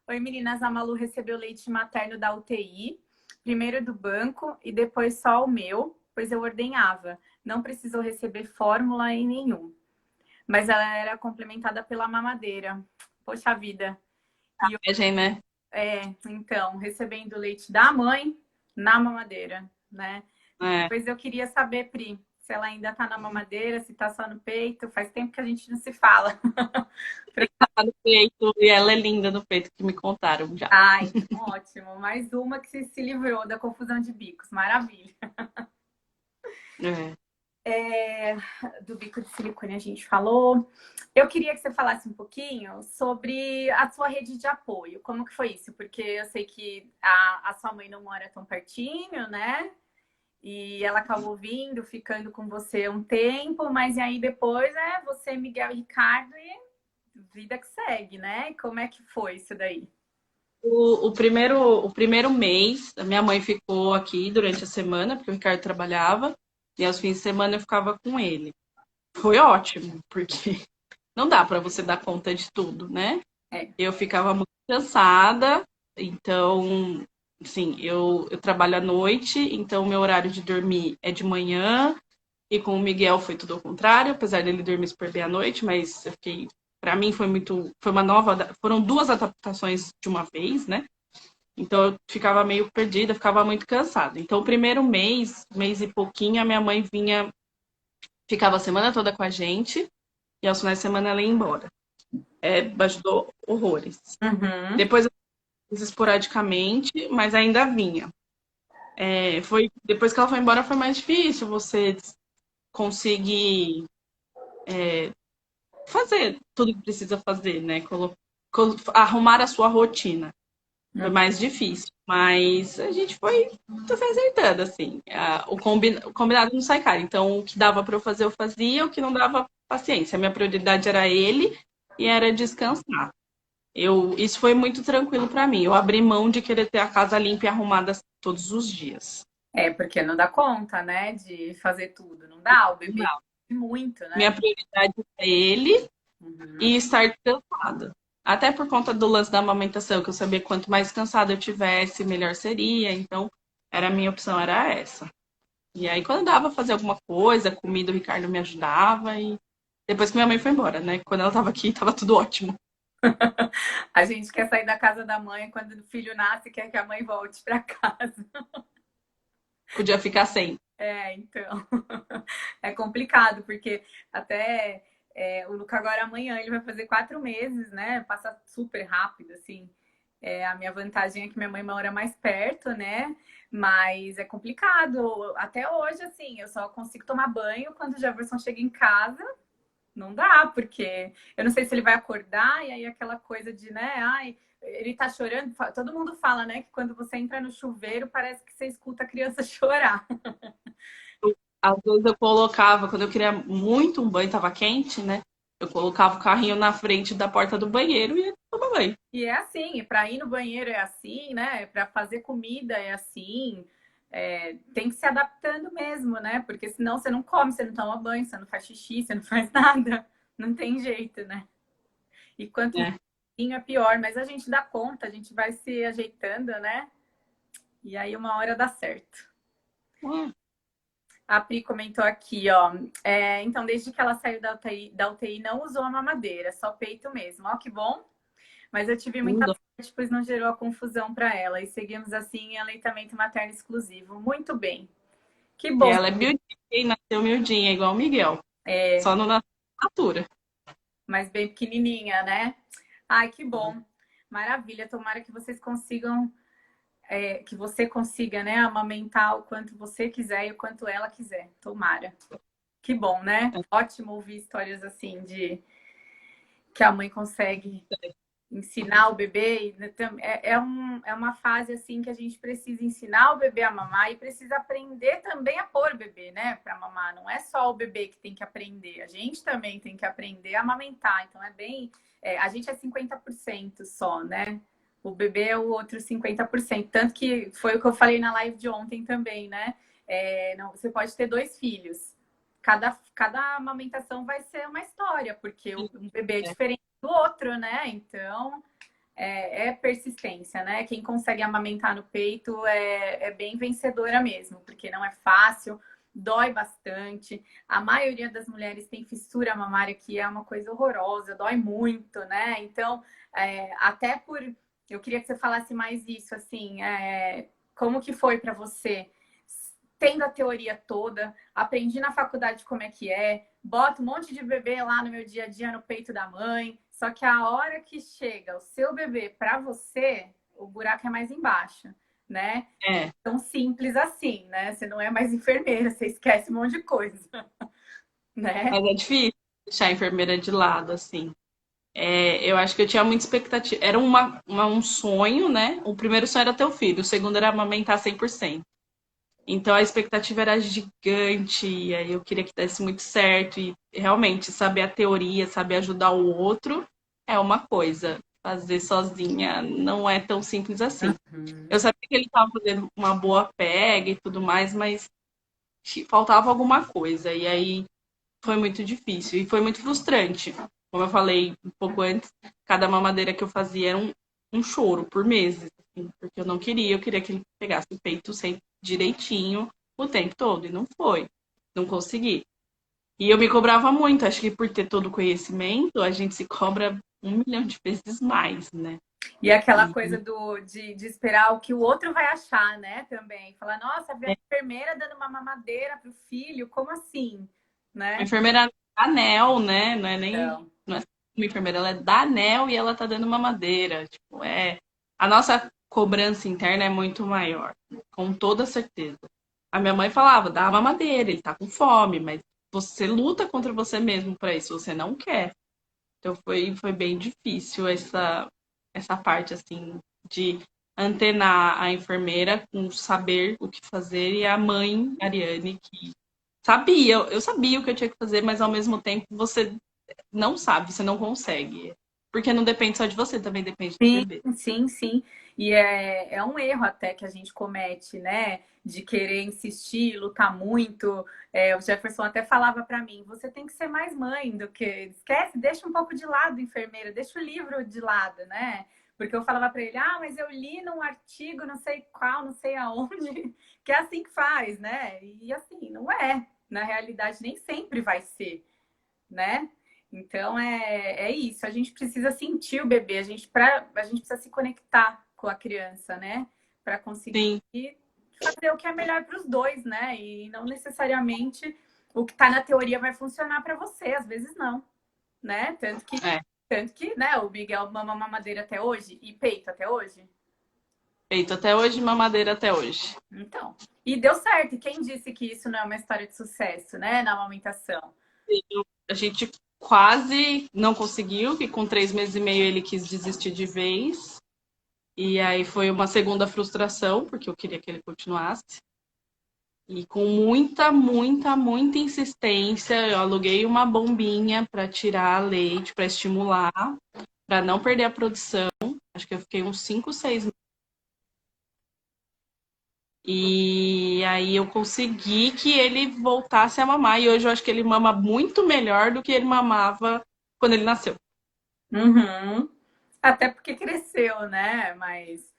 Oi, meninas, a Malu recebeu leite materno da UTI, primeiro do banco e depois só o meu, pois eu ordenhava. Não precisou receber fórmula em nenhum. Mas ela era complementada pela mamadeira. Poxa vida. E eu, Né? então, recebendo leite da mãe na mamadeira, né? É. Pois eu queria saber, Pri, se ela ainda tá na mamadeira, se tá só no peito. Faz tempo que a gente não se fala. Tá no peito, e ela é linda no peito, que me contaram já. Ai, ótimo. Mais uma que se livrou da confusão de bicos. Maravilha. É. Do bico de silicone a gente falou. Eu queria que você falasse um pouquinho sobre a sua rede de apoio. Como que foi isso? Porque eu sei que a sua mãe não mora tão pertinho, né? E ela acabou vindo, ficando com você um tempo, mas e aí depois você, Miguel e Ricardo, e vida que segue, né? Como é que foi isso daí? o primeiro mês, a minha mãe ficou aqui durante a semana, porque o Ricardo trabalhava, e aos fins de semana eu ficava com ele. Foi ótimo, porque não dá para você dar conta de tudo, né? É. Eu ficava muito cansada, então, assim, eu trabalho à noite, então meu horário de dormir é de manhã, e com o Miguel foi tudo ao contrário, apesar dele dormir super bem à noite, mas eu fiquei, para mim foram duas adaptações de uma vez, né? Então eu ficava meio perdida, ficava muito cansada. Então o primeiro mês e pouquinho, a minha mãe ficava a semana toda com a gente, e aos finais de semana ela ia embora. Me ajudou horrores. Uhum. Depois eu fiz esporadicamente, mas ainda vinha. Depois que ela foi embora foi mais difícil você conseguir fazer tudo que precisa fazer, né? Arrumar a sua rotina. Foi Uhum. mais difícil, mas a gente foi se acertando, assim. O combinado não sai caro. Então, o que dava para eu fazer, eu fazia. O que não dava, paciência. A minha prioridade era ele e era descansar. Isso foi muito tranquilo para mim. Eu abri mão de querer ter a casa limpa e arrumada todos os dias. É, porque não dá conta, né, de fazer tudo. Não dá, o bebê Não. tem muito, Minha né? prioridade é ele Uhum. e estar cansada. Até por conta do lance da amamentação, que eu sabia que quanto mais cansada eu tivesse, melhor seria. Então, a minha opção era essa. E aí, quando dava pra fazer alguma coisa, comida, o Ricardo me ajudava. E depois que minha mãe foi embora, né? Quando ela tava aqui, tava tudo ótimo. A gente quer sair da casa da mãe quando o filho nasce, quer que a mãe volte para casa. Podia ficar sem. É, então. É complicado, porque até o Luca agora amanhã ele vai fazer 4 meses, né? Passa super rápido, assim. A minha vantagem é que minha mãe mora mais perto, né? Mas é complicado. Até hoje, assim, eu só consigo tomar banho quando o Jefferson chega em casa. Não dá, porque eu não sei se ele vai acordar, e aí aquela coisa de, né? Ai, ele tá chorando. Todo mundo fala, né, que quando você entra no chuveiro, parece que você escuta a criança chorar. Às vezes eu colocava, quando eu queria muito um banho, tava quente, né? Eu colocava o carrinho na frente da porta do banheiro e ia tomar banho. E é assim, para ir no banheiro é assim, né? Para fazer comida é assim. Tem que se adaptando mesmo, né? Porque senão você não come, você não toma banho, você não faz xixi, você não faz nada. Não tem jeito, né? E quanto Né? mais é pior, mas a gente dá conta, a gente vai se ajeitando, né? E aí uma hora dá certo. Hum, A Pri comentou aqui, ó. Então, desde que ela saiu da UTI, não usou a mamadeira, só peito mesmo. Ó, que bom. Mas eu tive muita tudo. sorte, pois não gerou a confusão para ela. E seguimos assim em aleitamento materno exclusivo. Muito bem. Que E bom. ela é miudinha, hein? Nasceu miudinha, igual o Miguel. É, Só não nasceu na altura. mas bem pequenininha, né? Ai, que bom. Maravilha. Tomara que vocês consigam, que você consiga, né, amamentar o quanto você quiser e o quanto ela quiser. Tomara. Que bom, né? Ótimo ouvir histórias assim de que a mãe consegue ensinar o bebê. É uma fase assim que a gente precisa ensinar o bebê a mamar e precisa aprender também a pôr o bebê, né, para mamar. Não é só o bebê que tem que aprender, a gente também tem que aprender a amamentar. Então a gente é 50% só, né? O bebê é o outro 50%. Tanto que foi o que eu falei na live de ontem também, né? Não, você pode ter 2 filhos. Cada amamentação vai ser uma história, porque um bebê é diferente do outro, né? Então, é persistência, né? Quem consegue amamentar no peito é bem vencedora mesmo, porque não é fácil, dói bastante. A maioria das mulheres tem fissura mamária, que é uma coisa horrorosa, dói muito, né? Então, até por. Eu queria que você falasse mais isso, assim, como que foi para você? Tendo a teoria toda, aprendi na faculdade como é que é, boto um monte de bebê lá no meu dia a dia no peito da mãe, só que a hora que chega o seu bebê para você, o buraco é mais embaixo, né? É, Tão simples assim, né? Você não é mais enfermeira, você esquece um monte de coisa, né? mas é difícil deixar a enfermeira de lado, assim. Eu acho que eu tinha muita expectativa. Era um sonho, né? O primeiro sonho era ter o filho, o segundo era amamentar 100%. Então a expectativa era gigante, e aí eu queria que desse muito certo. E realmente, saber a teoria, saber ajudar o outro é uma coisa. fazer sozinha não é tão simples assim. Uhum. Eu sabia que ele estava fazendo uma boa pega e tudo mais, mas faltava alguma coisa. E aí foi muito difícil e foi muito frustrante. Como eu falei um pouco antes, cada mamadeira que eu fazia era um choro por meses, assim, porque eu queria que ele pegasse o peito sempre direitinho o tempo todo, e não foi, não consegui. E eu me cobrava muito, acho que por ter todo o conhecimento, a gente se cobra 1 milhão de vezes mais, né? E aquela E coisa de esperar o que o outro vai achar, né? Também. Falar, nossa, a enfermeira dando uma mamadeira pro filho, como assim? a Né? enfermeira da ANEL, né? Então, Não é uma enfermeira, ela é da ANEL e ela tá dando mamadeira. Tipo, a nossa cobrança interna é muito maior, com toda certeza. A minha mãe falava, dá a mamadeira, ele tá com fome, mas você luta contra você mesmo para isso, você não quer. Então foi bem difícil essa parte, assim, de antenar a enfermeira com saber o que fazer e a mãe, Ariane, que sabia, eu sabia o que eu tinha que fazer, mas ao mesmo tempo você não sabe, você não consegue. Porque não depende só de você, também depende do sim, bebê. sim, sim. E é um erro até que a gente comete, né? De querer insistir, lutar muito. O Jefferson até falava para mim: você tem que ser mais mãe do que. Esquece, deixa um pouco de lado, enfermeira, deixa o livro de lado, né? Porque eu falava para ele: ah, mas eu li num artigo, não sei qual, não sei aonde, que é assim que faz, né? E assim, não é. Na realidade, nem sempre vai ser, né? Então é isso. A gente precisa sentir o bebê, a gente precisa se conectar com a criança, né? Para conseguir Sim, fazer o que é melhor para os dois, né? E não necessariamente o que está na teoria vai funcionar para você, às vezes não, né? é. Tanto que, né, o Miguel mama mamadeira até hoje e peito até hoje. Feito até hoje, mamadeira até hoje. Então, e deu certo. E quem disse que isso não é uma história de sucesso, né, na amamentação? A gente quase não conseguiu, que com 3 meses e meio ele quis desistir de vez. E aí foi uma segunda frustração, porque eu queria que ele continuasse. E com muita insistência, eu aluguei uma bombinha para tirar leite, para estimular, para não perder a produção. Acho que eu fiquei uns 5, 6 meses. E aí eu consegui que ele voltasse a mamar. E hoje eu acho que ele mama muito melhor do que ele mamava quando ele nasceu. Uhum. Até porque cresceu, né? Mas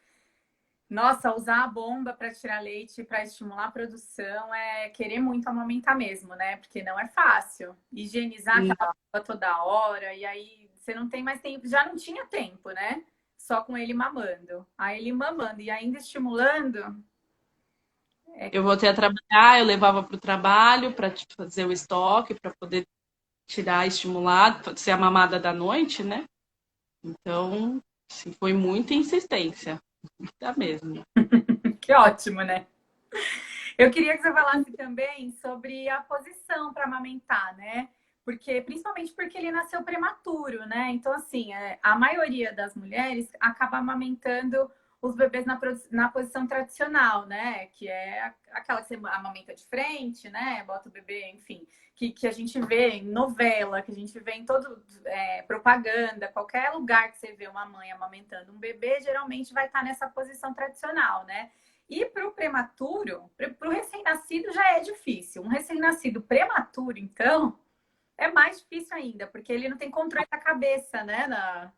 nossa, usar a bomba para tirar leite, para estimular a produção, é querer muito amamentar mesmo, né? Porque não é fácil. Higienizar aquela bomba toda hora, e aí você não tem mais tempo, já não tinha tempo, né? Só com ele mamando. Aí ele mamando e ainda estimulando. Eu voltei a trabalhar, eu levava para o trabalho para fazer o estoque, para poder tirar, estimular, ser a mamada da noite, né? Então, assim, foi muita insistência, muita mesmo. Que ótimo, né? Eu queria que você falasse também sobre a posição para amamentar, né? Porque, principalmente porque ele nasceu prematuro, né? Então, assim, a maioria das mulheres acaba amamentando os bebês na posição tradicional, né? Que é aquela que você amamenta de frente, né? Bota o bebê, enfim, que a gente vê em novela, que a gente vê em todo propaganda, qualquer lugar que você vê uma mãe amamentando um bebê, geralmente vai estar nessa posição tradicional, né? E para o prematuro, para o recém-nascido já é difícil. Um recém-nascido prematuro, então, é mais difícil ainda, porque ele não tem controle da cabeça, né,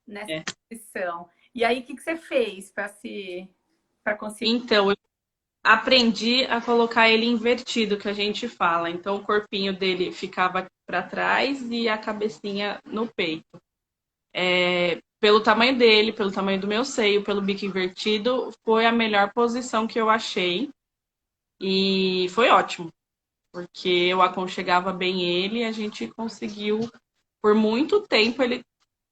nessa É. posição. E aí, o que você fez para conseguir? Então, eu aprendi a colocar ele invertido, que a gente fala. Então, o corpinho dele ficava para trás e a cabecinha no peito. Pelo tamanho dele, pelo tamanho do meu seio, pelo bico invertido, foi a melhor posição que eu achei. E foi ótimo, porque eu aconchegava bem ele e a gente conseguiu, por muito tempo, ele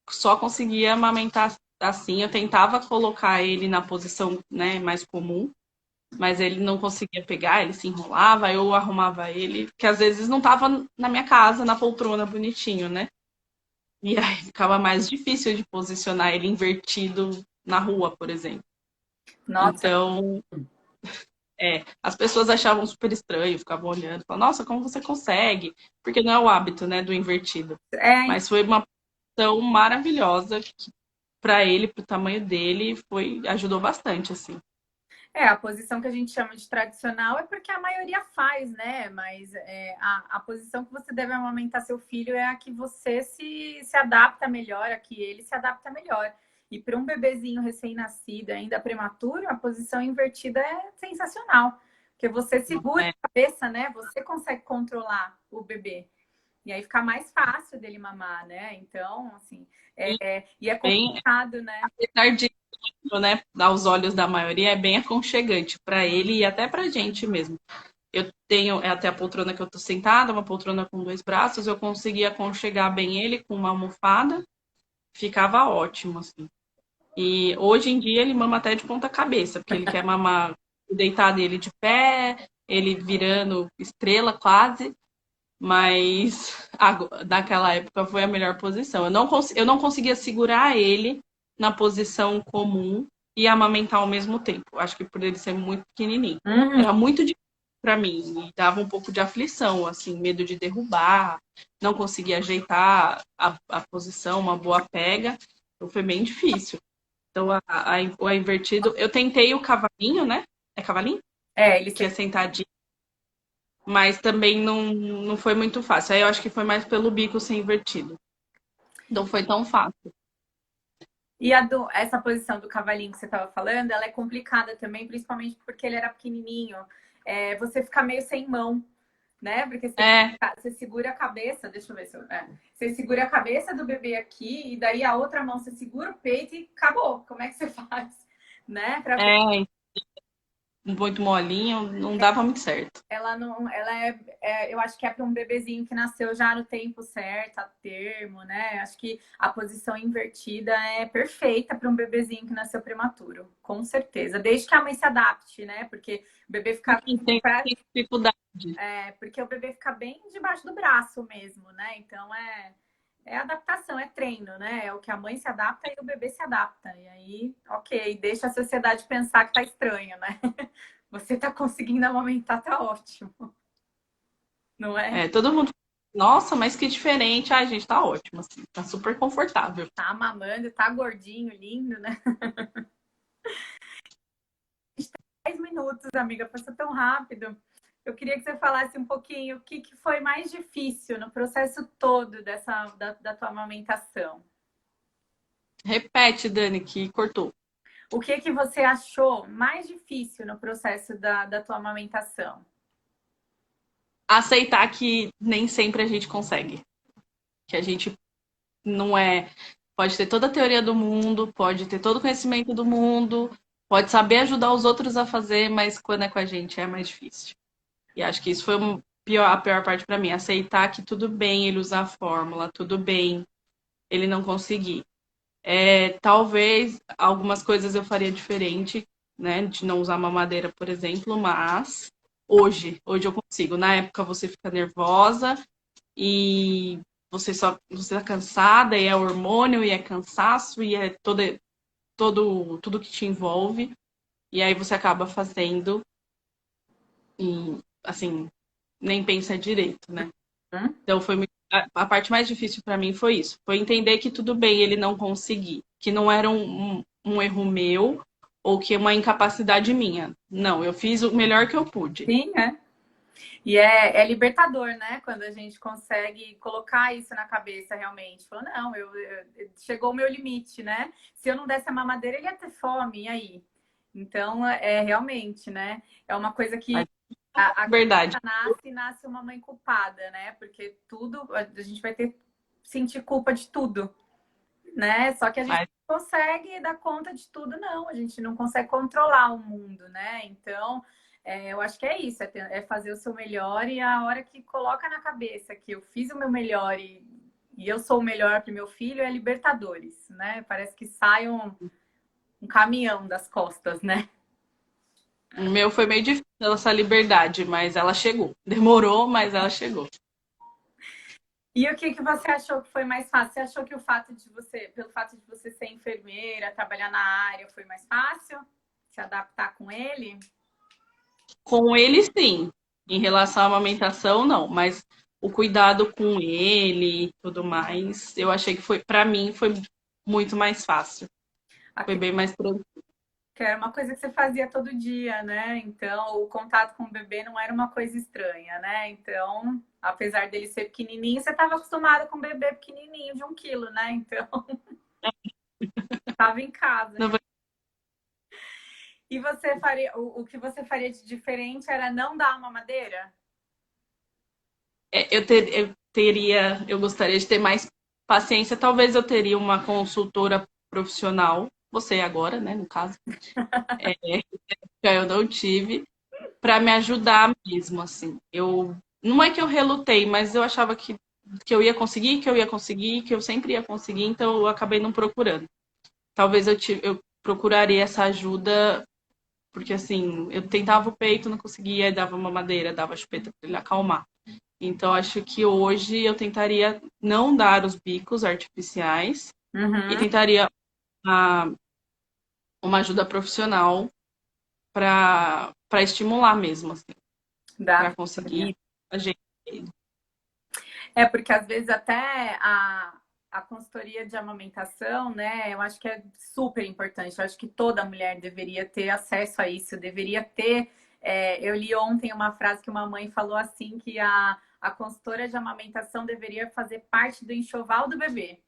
só conseguia amamentar assim. Eu tentava colocar ele na posição, né, mais comum, mas ele não conseguia pegar, ele se enrolava, eu arrumava ele, que às vezes não estava na minha casa, na poltrona bonitinho, né? E aí ficava mais difícil de posicionar ele invertido na rua, por exemplo. Nossa, Então, as pessoas achavam super estranho, ficavam olhando, falavam, nossa, como você consegue? Porque não é o hábito, né, do invertido. é, Mas foi uma posição maravilhosa para ele, pro tamanho dele, ajudou bastante, assim. É, a posição que a gente chama de tradicional é porque a maioria faz, né? Mas a posição que você deve amamentar seu filho é a que você se adapta melhor, a que ele se adapta melhor. E para um bebezinho recém-nascido, ainda prematuro, a posição invertida é sensacional. Porque você segura É, a cabeça, né? Você consegue controlar o bebê. E aí fica mais fácil dele mamar, né? Então, assim, e é bem, complicado, né? apesar de, né, aos olhos da maioria, é bem aconchegante para ele e até pra gente mesmo. Eu tenho, até a poltrona que eu tô sentada, uma poltrona com 2 braços, eu conseguia aconchegar bem ele com uma almofada, ficava ótimo, assim. E hoje em dia ele mama até de ponta cabeça, porque ele quer mamar deitado ele de pé, ele virando estrela quase, mas naquela época foi a melhor posição. Eu não conseguia segurar ele na posição comum e amamentar ao mesmo tempo. Acho que por ele ser muito pequenininho. Uhum. Era muito difícil para mim e dava um pouco de aflição, assim, medo de derrubar, não conseguia ajeitar a posição, uma boa pega. Então foi bem difícil. Então, o invertido, eu tentei o cavalinho, né? É cavalinho? Ele Que é sempre. sentadinho, mas também não foi muito fácil. Aí eu acho que foi mais pelo bico ser invertido. Não foi tão fácil. E essa posição do cavalinho que você estava falando, ela é complicada também, principalmente porque ele era pequenininho. Você fica meio sem mão, né? Porque É, você segura a cabeça, deixa eu ver se eu. Você segura a cabeça do bebê aqui, e daí a outra mão você segura o peito e acabou. Como é que você faz? Né? é, muito molinho, não dava muito certo. Ela não, eu acho que é para um bebezinho que nasceu já no tempo certo, a termo, né? Acho que a posição invertida é perfeita para um bebezinho que nasceu prematuro, com certeza. Desde que a mãe se adapte, né? Porque o bebê fica Sim, tem dificuldade. porque o bebê fica bem debaixo do braço mesmo, né? Então é adaptação, é treino, né? É o que a mãe se adapta e o bebê se adapta. E aí, ok, deixa a sociedade pensar que tá estranho, né? Você tá conseguindo amamentar, tá ótimo, não é? É, todo mundo, nossa, mas que diferente. Ai, gente, tá ótimo, assim, tá super confortável. Tá mamando, tá gordinho, lindo, né? 10 minutos, amiga, passou tão rápido. Eu queria que você falasse um pouquinho o que foi mais difícil no processo todo da tua amamentação. Repete, Dani, que cortou. O que você achou mais difícil no processo da tua amamentação? Aceitar que nem sempre a gente consegue. Que a gente não é. Pode ter toda a teoria do mundo, pode ter todo o conhecimento do mundo, pode saber ajudar os outros a fazer, mas quando é com a gente é mais difícil. E acho que isso foi a pior parte para mim, aceitar que tudo bem ele usar a fórmula, tudo bem ele não conseguir. Talvez algumas coisas eu faria diferente, né, de não usar mamadeira, por exemplo, mas hoje eu consigo. Na época você fica nervosa e você tá cansada e é hormônio e é cansaço e é tudo que te envolve e aí você acaba fazendo e assim nem pensa direito, né? Hum? Então a parte mais difícil para mim foi isso, foi entender que tudo bem ele não conseguir, que não era um erro meu ou que é uma incapacidade minha. Não, eu fiz o melhor que eu pude. Sim, é. E é libertador, né? Quando a gente consegue colocar isso na cabeça realmente. Falou, não, chegou o meu limite, né? Se eu não desse a mamadeira, ele ia ter fome, e aí? Então, realmente, né? É uma coisa que Mas, a verdade. criança nasce uma mãe culpada, né? Porque tudo, a gente vai ter sentir culpa de tudo, né? Só que a gente Mas, não consegue dar conta de tudo, não. A gente não consegue controlar o mundo, né? Então, eu acho que é isso, é fazer o seu melhor e a hora que coloca na cabeça que eu fiz o meu melhor e eu sou o melhor para o meu filho é Libertadores, né? Parece que sai um caminhão das costas, né? o meu foi meio difícil essa liberdade, mas ela chegou. Demorou, mas ela chegou. E o que você achou que foi mais fácil? Você achou que pelo fato de você ser enfermeira, trabalhar na área, foi mais fácil se adaptar com ele? Com ele, sim. Em relação à amamentação, não. Mas o cuidado com ele e tudo mais, eu achei que foi, para mim, foi muito mais fácil. Foi bem mais tranquilo. Que era uma coisa que você fazia todo dia, né? Então, o contato com o bebê não era uma coisa estranha, né? Então, apesar dele ser pequenininho, você estava acostumada com um bebê pequenininho de 1 quilo, né? Então, estava em casa. Não, E você faria, o que você faria de diferente era não dar uma mamadeira? eu gostaria de ter mais paciência. Talvez eu teria uma consultora profissional, você agora, né, no caso, que eu não tive, para me ajudar mesmo, assim. Não é que eu relutei, mas eu achava que eu ia conseguir, que eu ia conseguir, que eu sempre ia conseguir, então eu acabei não procurando. Talvez eu procuraria essa ajuda, porque assim, eu tentava o peito, não conseguia, dava uma madeira, dava chupeta para ele acalmar. Então, acho que hoje eu tentaria não dar os bicos artificiais e Uhum. tentaria uma, uma ajuda profissional para estimular mesmo, assim, Da para conseguir a gente. É, porque às vezes até a consultoria de amamentação, né, eu acho que é super importante. Eu acho que toda mulher deveria ter acesso a isso, deveria ter. Eu li ontem uma frase que uma mãe falou assim, que a consultora de amamentação deveria fazer parte do enxoval do bebê,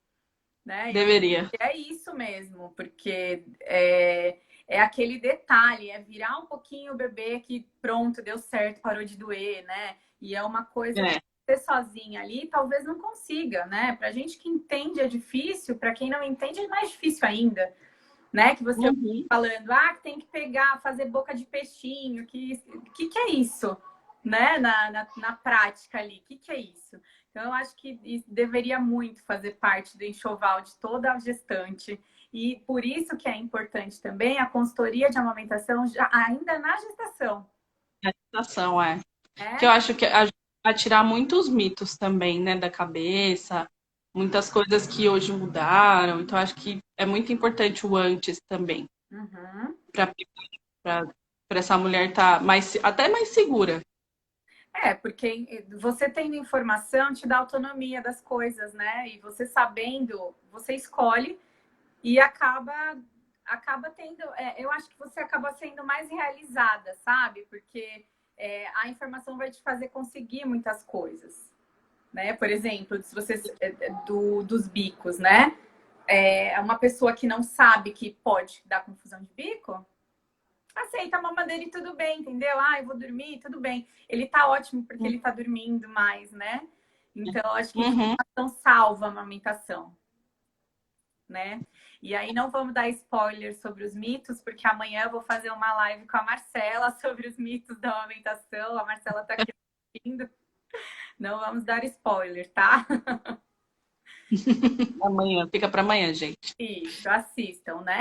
né? E eu acho Deveria. que é isso mesmo, porque é aquele detalhe, é virar um pouquinho o bebê que pronto, deu certo, parou de doer, né? E é uma coisa que É. você sozinha ali talvez não consiga, né? Pra gente que entende é difícil, para quem não entende é mais difícil ainda, né? Que você Uhum. falando, que tem que pegar, fazer boca de peixinho, que é isso, né? Na prática ali, que é isso? Então, eu acho que isso deveria muito fazer parte do enxoval de toda a gestante. E por isso que é importante também a consultoria de amamentação já, ainda na gestação. A gestação, é. Que eu Né? acho que ajuda a tirar muitos mitos também, né, da cabeça, muitas coisas que hoje mudaram. Então, acho que é muito importante o antes também, Uhum. para essa mulher estar até mais segura. Porque você tendo informação te dá autonomia das coisas, né? E você sabendo, você escolhe e acaba tendo. Eu acho que você acaba sendo mais realizada, sabe? Porque a informação vai te fazer conseguir muitas coisas, né? Por exemplo, se você dos bicos, né? Uma pessoa que não sabe que pode dar confusão de bico, aceita a mamadeira e tudo bem, entendeu? Eu vou dormir, tudo bem. Ele tá ótimo porque ele tá dormindo mais, né? Então, acho que Uhum. informação salva a amamentação, né? E aí não vamos dar spoiler sobre os mitos, porque amanhã eu vou fazer uma live com a Marcela sobre os mitos da amamentação. A Marcela tá aqui assistindo. Não vamos dar spoiler, tá? Amanhã, fica para amanhã, gente. Isso, assistam, né?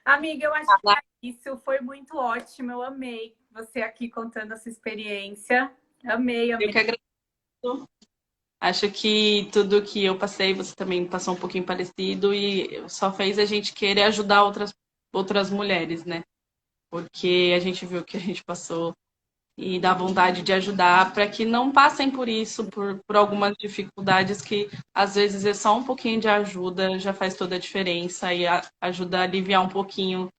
Amiga, eu acho que é isso. Foi muito ótimo. Eu amei você aqui contando a sua experiência. Amei, Eu amei. que agradeço. Acho que tudo que eu passei, você também passou um pouquinho parecido e só fez a gente querer ajudar outras mulheres, né? Porque a gente viu que a gente passou e dá vontade de ajudar para que não passem por isso, por algumas dificuldades que às vezes é só um pouquinho de ajuda já faz toda a diferença e ajuda a aliviar um pouquinho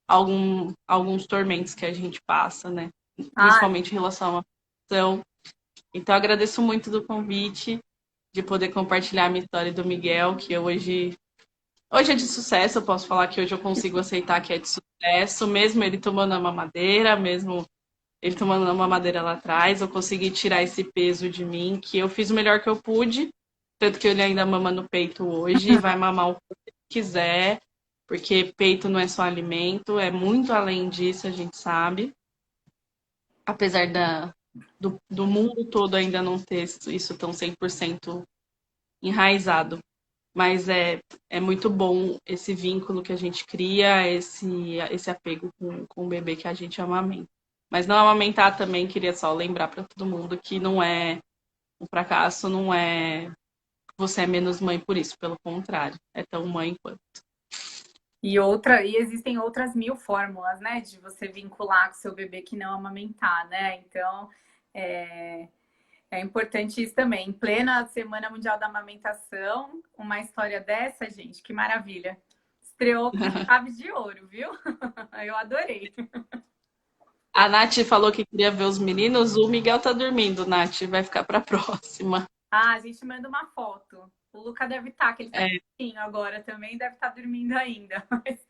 alguns tormentos que a gente passa, né? Ah, Principalmente em relação à ação. Então, agradeço muito do convite, de poder compartilhar a minha história do Miguel, que hoje é de sucesso, eu posso falar que hoje eu consigo aceitar que é de sucesso, mesmo ele tomando a mamadeira, mesmo ele tomando a mamadeira lá atrás, eu consegui tirar esse peso de mim, que eu fiz o melhor que eu pude, tanto que ele ainda mama no peito hoje, vai mamar o que quiser, porque peito não é só alimento, é muito além disso, a gente sabe. Apesar do mundo todo ainda não ter isso tão 100% enraizado. Mas é muito bom esse vínculo que a gente cria, esse apego com o bebê que a gente amamenta. Mas não amamentar também, queria só lembrar para todo mundo que não é um fracasso, não é você é menos mãe por isso, pelo contrário, é tão mãe quanto. e existem outras mil fórmulas, né, de você vincular com seu bebê que não amamentar, né? Então, é, é importante isso também. Em plena Semana Mundial da Amamentação, uma história dessa, gente, que maravilha. Estreou com chave de ouro, viu? Eu adorei. A Nath falou que queria ver os meninos. O Miguel tá dormindo, Nath. Vai ficar pra próxima. Ah, a gente manda uma foto. O Luca deve estar, que ele tá É, quietinho agora também, deve estar dormindo ainda. Mas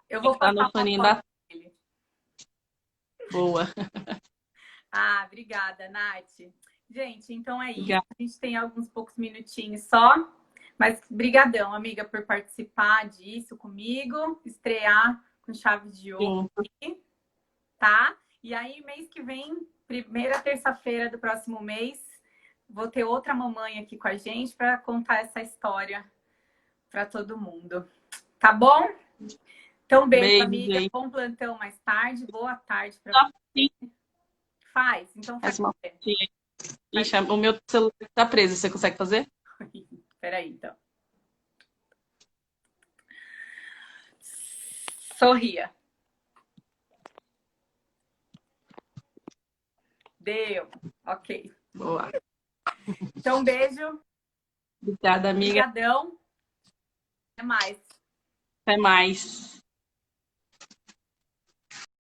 eu vou tá no postar uma soninho foto da dele. boa. Ah, obrigada, Nath. Gente, então é isso. Obrigada. A gente tem alguns poucos minutinhos só. Mas brigadão, amiga, por participar disso comigo. Estrear com chave de ouro, tá? E aí, mês que vem, primeira terça-feira do próximo mês, vou ter outra mamãe aqui com a gente para contar essa história para todo mundo. Tá bom? Então, beijo, Beijo, amiga. gente. Bom plantão mais tarde. Boa tarde para Só você. Faz. Então, faz faz uma você. fotinha. Ixi, o meu celular tá preso. Você consegue fazer? Peraí, então. Sorria. Deu. Ok. Boa. Então, beijo. Obrigada, amiga. Obrigadão. Até mais. Até mais.